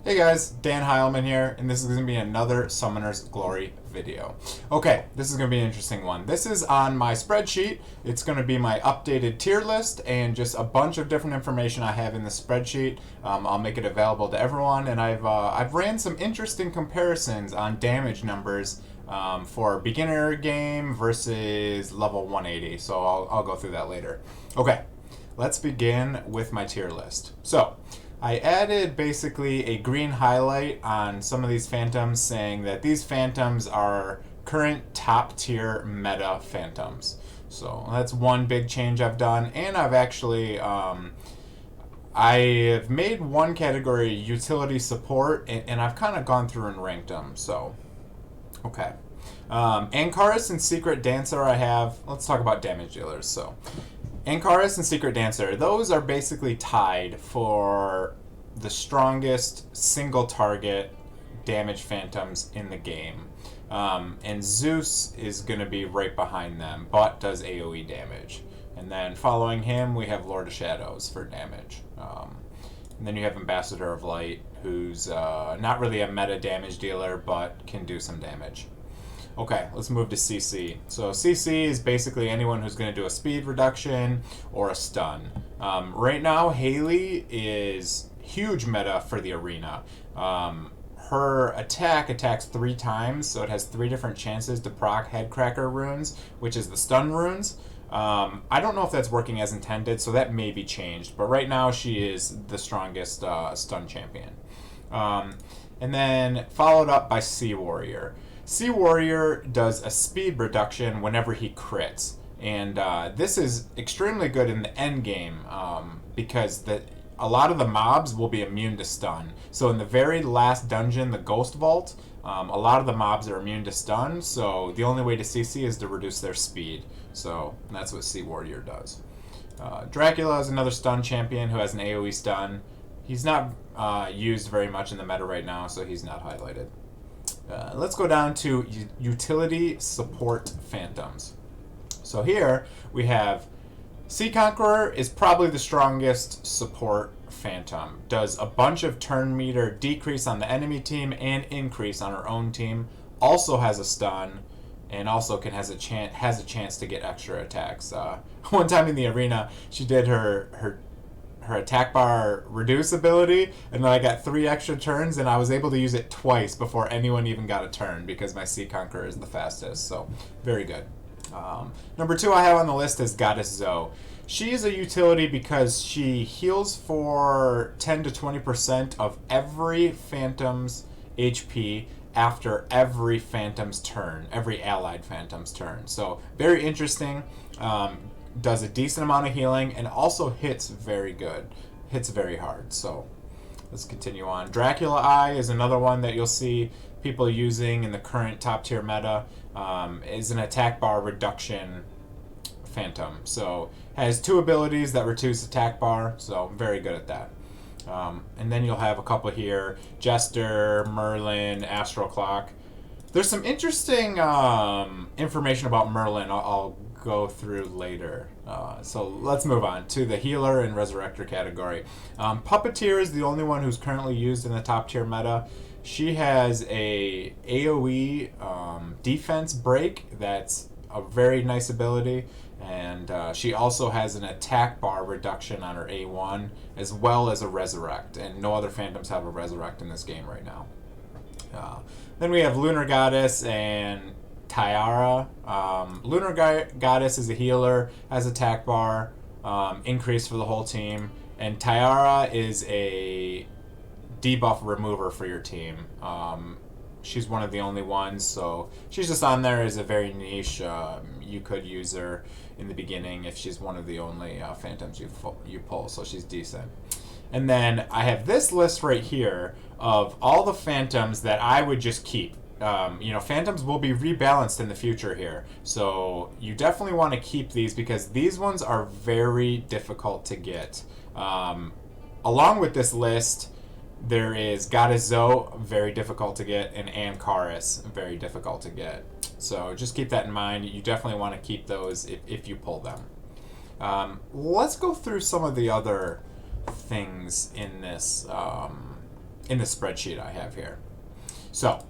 Hey guys, Dan Heilman here, and this is going to be another Summoner's Glory video. Okay, this is going to be an interesting one. This is on my spreadsheet. It's going to be my updated tier list and just a bunch of different information I have in the spreadsheet. I'll make it available to everyone, and I've ran some interesting comparisons on damage numbers for beginner game versus level 180, so I'll go through that later. Okay, let's begin with my tier list. So, I added basically a green highlight on some of these phantoms saying that these phantoms are current top tier meta phantoms. So that's one big change I've done, and I've actually I've made one category utility support, and I've kind of gone through and ranked them. So okay. Ankaris and Secret Dancer I have. Let's talk about damage dealers. So Ankaris and Secret Dancer, those are basically tied for the strongest single target damage phantoms in the game. And Zeus is going to be right behind them, but does AoE damage. And then following him, we have Lord of Shadows for damage. And then you have Ambassador of Light, who's not really a meta damage dealer, but can do some damage. Okay, let's move to CC. So CC is basically anyone who's going to do a speed reduction or a stun. Right now, Haley is huge meta for the arena. Her attack attacks 3 times, so it has 3 different chances to proc Headcracker runes, which is the stun runes. I don't know if that's working as intended, so that may be changed. But right now, she is the strongest stun champion. And then followed up by Sea Warrior. Sea Warrior does a speed reduction whenever he crits, and this is extremely good in the end game because a lot of the mobs will be immune to stun. So in the very last dungeon, the Ghost Vault, a lot of the mobs are immune to stun, so the only way to CC is to reduce their speed. So that's what Sea Warrior does. Dracula is another stun champion who has an AoE stun. He's not used very much in the meta right now, so he's not highlighted. Let's go down to utility support phantoms. So here we have Sea Conqueror is probably the strongest support phantom. Does a bunch of turn meter decrease on the enemy team and increase on her own team. Also has a stun, and also has a chance to get extra attacks. One time in the arena, she did her attack bar reduce ability, and then I got 3 extra turns, and I was able to use it twice before anyone even got a turn because my Sea Conqueror is the fastest, so very good. Number 2 I have on the list is Goddess Zoe. She is a utility because she heals for 10 to 20% of every phantom's HP after every phantom's turn, every allied phantom's turn. So very interesting. Does a decent amount of healing and also hits very good. Hits very hard. So let's continue on. Dracula Eye is another one that you'll see people using in the current top tier meta. Is an attack bar reduction phantom. So has 2 abilities that reduce attack bar. So very good at that. And then you'll have a couple here. Jester, Merlin, Astral Clock. There's some interesting information about Merlin I'll go through later. So let's move on to the healer and resurrector category. Puppeteer is the only one who's currently used in the top tier meta. She has a AoE defense break that's a very nice ability, and she also has an attack bar reduction on her A1 as well as a resurrect, and no other phantoms have a resurrect in this game right now. Then we have Lunar Goddess and Tiara. Lunar Goddess is a healer, has attack bar, increase for the whole team, and Tiara is a debuff remover for your team. She's one of the only ones, so she's just on there as a very niche. You could use her in the beginning if she's one of the only phantoms you pull, so she's decent. And then I have this list right here of all the phantoms that I would just keep. Phantoms will be rebalanced in the future here, so you definitely want to keep these because these ones are very difficult to get. Along with this list, there is Goddess Zoe, very difficult to get, and Ankaris, very difficult to get. So just keep that in mind. You definitely want to keep those if you pull them. Let's go through some of the other things in this in the spreadsheet I have here. So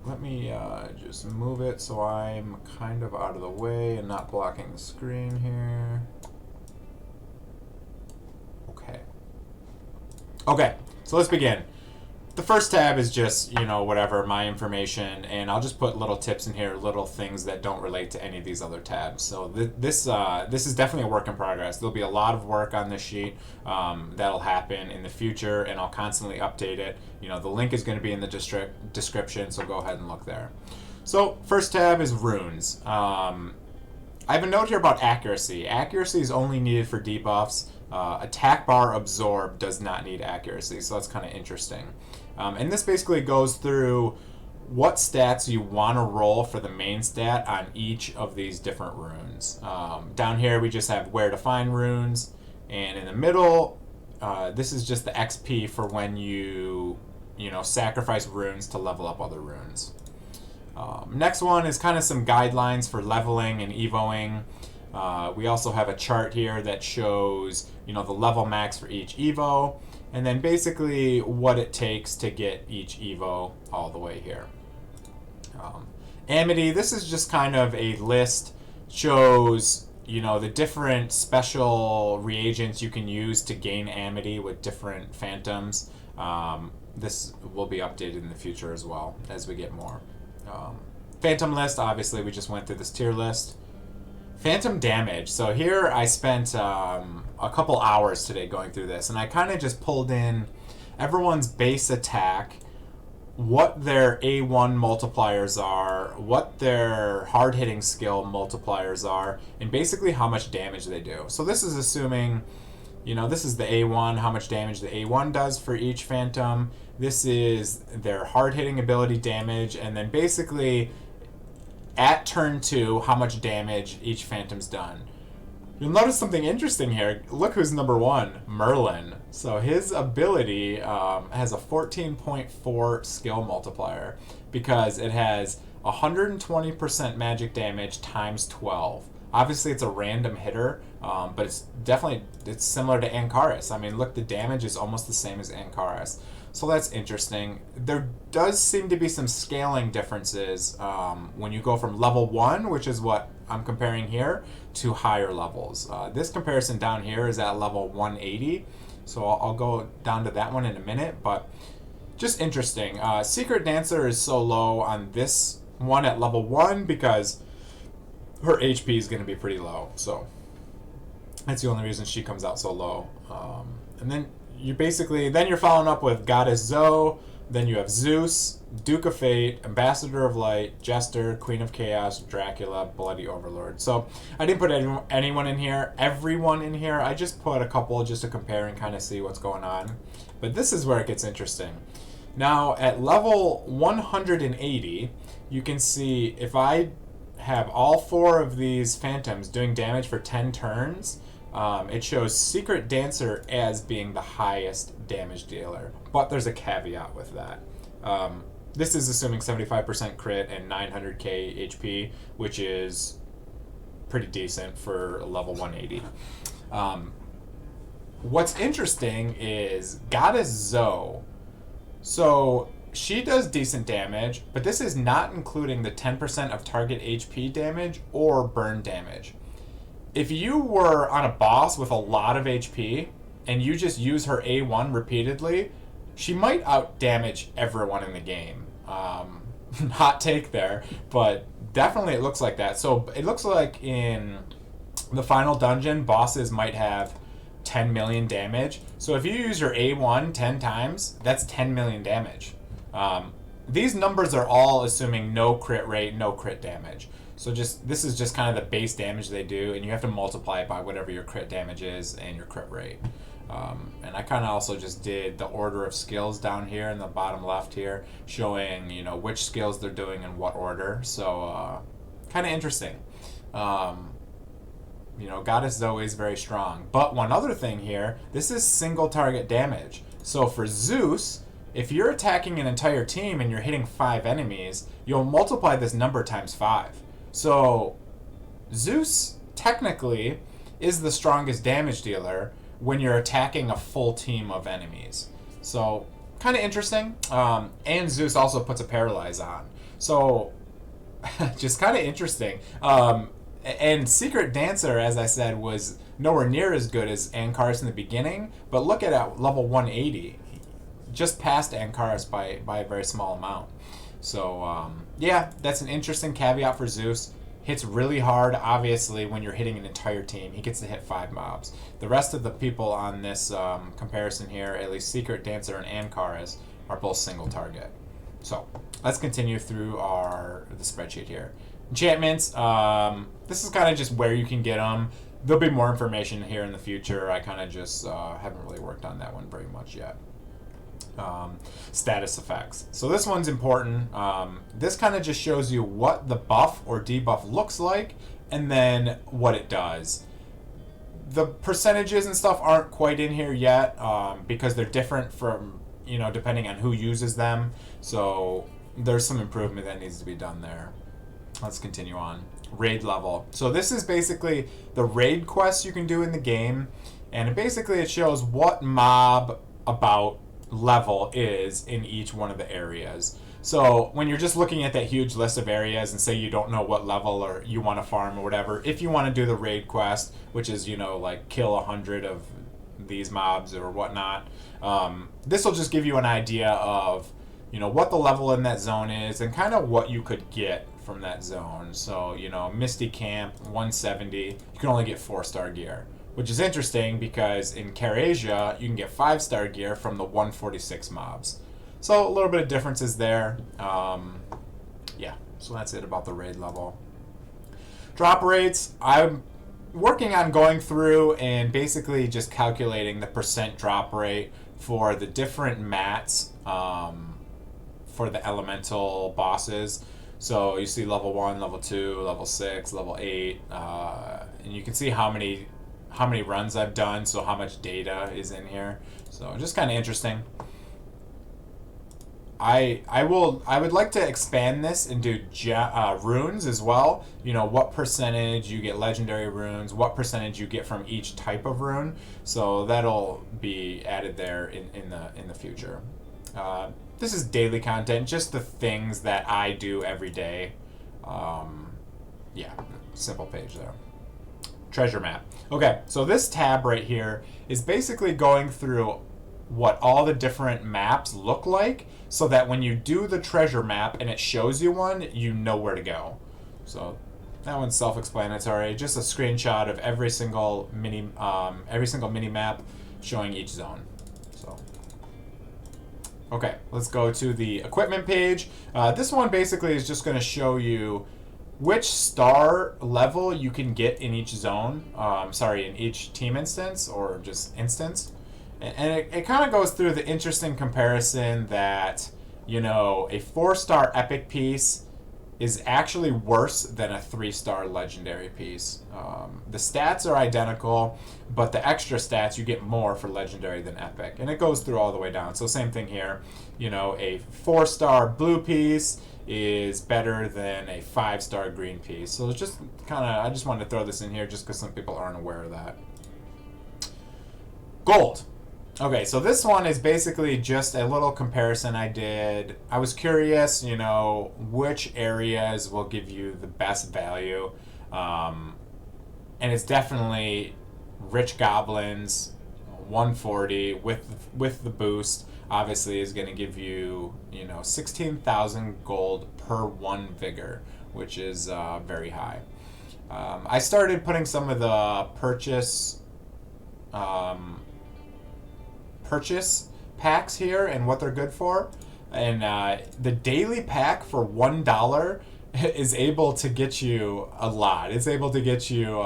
let me just move it so I'm kind of out of the way and not blocking the screen here. Okay, so let's begin. The first tab is just, whatever, my information, and I'll just put little tips in here, little things that don't relate to any of these other tabs. So this is definitely a work in progress. There'll be a lot of work on this sheet that'll happen in the future, and I'll constantly update it. The link is going to be in the description, so go ahead and look there. So first tab is runes. I have a note here about accuracy. Accuracy is only needed for debuffs. Attack bar absorb does not need accuracy, so that's kind of interesting. And this basically goes through what stats you want to roll for the main stat on each of these different runes. Down here we just have where to find runes, and in the middle this is just the XP for when you sacrifice runes to level up other runes. Next one is kind of some guidelines for leveling and evoing. We also have a chart here that shows the level max for each evo, and then basically what it takes to get each evo all the way here. Amity, this is just kind of a list, shows the different special reagents you can use to gain Amity with different phantoms. This will be updated in the future as well as we get more. Phantom list, obviously we just went through this tier list. Phantom damage. So here I spent a couple hours today going through this, and I kind of just pulled in everyone's base attack, what their A1 multipliers are, what their hard-hitting skill multipliers are, and basically how much damage they do. So this is assuming, this is the A1, how much damage the A1 does for each phantom. This is their hard-hitting ability damage, and then basically at turn 2, how much damage each phantom's done. You'll notice something interesting here. Look who's number 1, Merlin. So his ability has a 14.4 skill multiplier because it has 120% magic damage times 12. Obviously it's a random hitter, but it's similar to Ankaris. I mean, look, the damage is almost the same as Ankaris. So that's interesting. There does seem to be some scaling differences when you go from level 1, which is what I'm comparing here, to higher levels. This comparison down here is at level 180, so I'll go down to that one in a minute, but just interesting. Secret Dancer is so low on this one at level 1 because her HP is going to be pretty low, so that's the only reason she comes out so low. And then you're following up with Goddess Zoe, then you have Zeus, Duke of Fate, Ambassador of Light, Jester, Queen of Chaos, Dracula, Bloody Overlord. So I didn't put everyone in here. I just put a couple just to compare and kind of see what's going on. But this is where it gets interesting. Now at level 180, you can see if I have all 4 of these phantoms doing damage for 10 turns, it shows Secret Dancer as being the highest damage dealer, but there's a caveat with that. This is assuming 75% crit and 900k HP, which is pretty decent for level 180. What's interesting is Goddess Zoe. So she does decent damage, but this is not including the 10% of target HP damage or burn damage. If you were on a boss with a lot of HP and you just use her A1 repeatedly, she might out-damage everyone in the game. Hot take there, but definitely it looks like that. So it looks like in the final dungeon, bosses might have 10 million damage. So if you use your A1 10 times, that's 10 million damage. These numbers are all assuming no crit rate, no crit damage. So this is just kind of the base damage they do, and you have to multiply it by whatever your crit damage is and your crit rate. And I kind of also just did the order of skills down here in the bottom left here, showing which skills they're doing in what order. So kind of interesting. Goddess Zoe is very strong. But one other thing here, this is single target damage. So for Zeus, if you're attacking an entire team and you're hitting 5 enemies, you'll multiply this number times 5. So Zeus technically is the strongest damage dealer when you're attacking a full team of enemies. So kind of interesting. And Zeus also puts a paralyze on. So, just kind of interesting. And Secret Dancer, as I said, was nowhere near as good as Ankaris in the beginning. But look at level 180. Just passed Ankaris by a very small amount. So, yeah, that's an interesting caveat for Zeus. Hits really hard, obviously, when you're hitting an entire team. He gets to hit 5 mobs. The rest of the people on this comparison here, at least Secret Dancer and Ankaris, are both single target. So, let's continue through the spreadsheet here. Enchantments, this is kind of just where you can get them. There'll be more information here in the future. I kind of just haven't really worked on that one very much yet. Status effects. So this one's important. This kind of just shows you what the buff or debuff looks like and then what it does. The percentages and stuff aren't quite in here yet because they're different from, depending on who uses them. So there's some improvement that needs to be done there. Let's continue on. Raid level. So this is basically the raid quests you can do in the game, and basically it shows what mob about level is in each one of the areas. So when you're just looking at that huge list of areas and say you don't know what level or you want to farm or whatever, if you want to do the raid quest, which is, like kill 100 of these mobs or whatnot, this will just give you an idea of, what the level in that zone is and kind of what you could get from that zone. So, Misty Camp, 170, you can only get 4-star gear. Which is interesting because in Carasia, you can get 5-star gear from the 146 mobs. So a little bit of differences there. Yeah, so that's it about the raid level. Drop rates, I'm working on going through and basically just calculating the percent drop rate for the different mats for the elemental bosses. So you see level 1, level 2, level 6, level 8, and you can see how many runs I've done, so how much data is in here. So just kind of interesting. I would like to expand this and do runes as well. What percentage you get legendary runes, what percentage you get from each type of rune. So that'll be added there in the future. This is daily content, just the things that I do every day. Yeah, simple page there. Treasure map. Okay, so this tab right here is basically going through what all the different maps look like so that when you do the treasure map and it shows you one, you know where to go. So that one's self-explanatory. Just a screenshot of every single mini map showing each zone. So okay, let's go to the equipment page. This one basically is just going to show you which star level you can get in each zone, in each team instance or just instance. And it kind of goes through the interesting comparison that, a 4-star epic piece is actually worse than a 3-star legendary piece. The stats are identical, but the extra stats you get more for legendary than epic. And it goes through all the way down. So same thing here, a 4-star blue piece is better than a 5-star green piece. So it's just I just wanted to throw this in here just because some people aren't aware of that. Gold. Okay, so this one is basically just a little comparison I did. I was curious, which areas will give you the best value. And it's definitely Rich Goblins, 140 with the boost. Obviously is going to give you, 16,000 gold per 1 vigor, which is very high. I started putting some of the purchase packs here and what they're good for. And the daily pack for $1 is able to get you a lot. It's able to get you,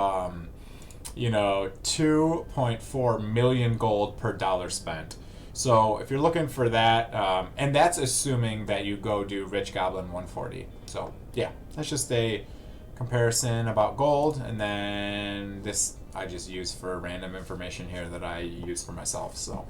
2.4 million gold per dollar spent. So if you're looking for that, and that's assuming that you go do Rich Goblin 140. So yeah, that's just a comparison about gold, and then this I just use for random information here that I use for myself. So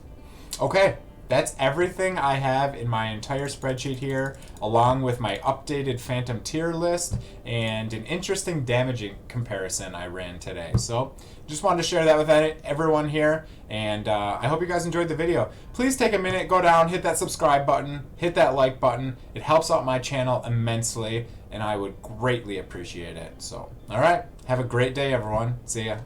okay, That's everything I have in my entire spreadsheet here, along with my updated Phantom tier list and an interesting damaging comparison I ran today. So just wanted to share that with everyone here, and I hope you guys enjoyed the video. Please take a minute, go down, hit that subscribe button, hit that like button. It helps out my channel immensely, and I would greatly appreciate it. So, all right, have a great day, everyone. See ya.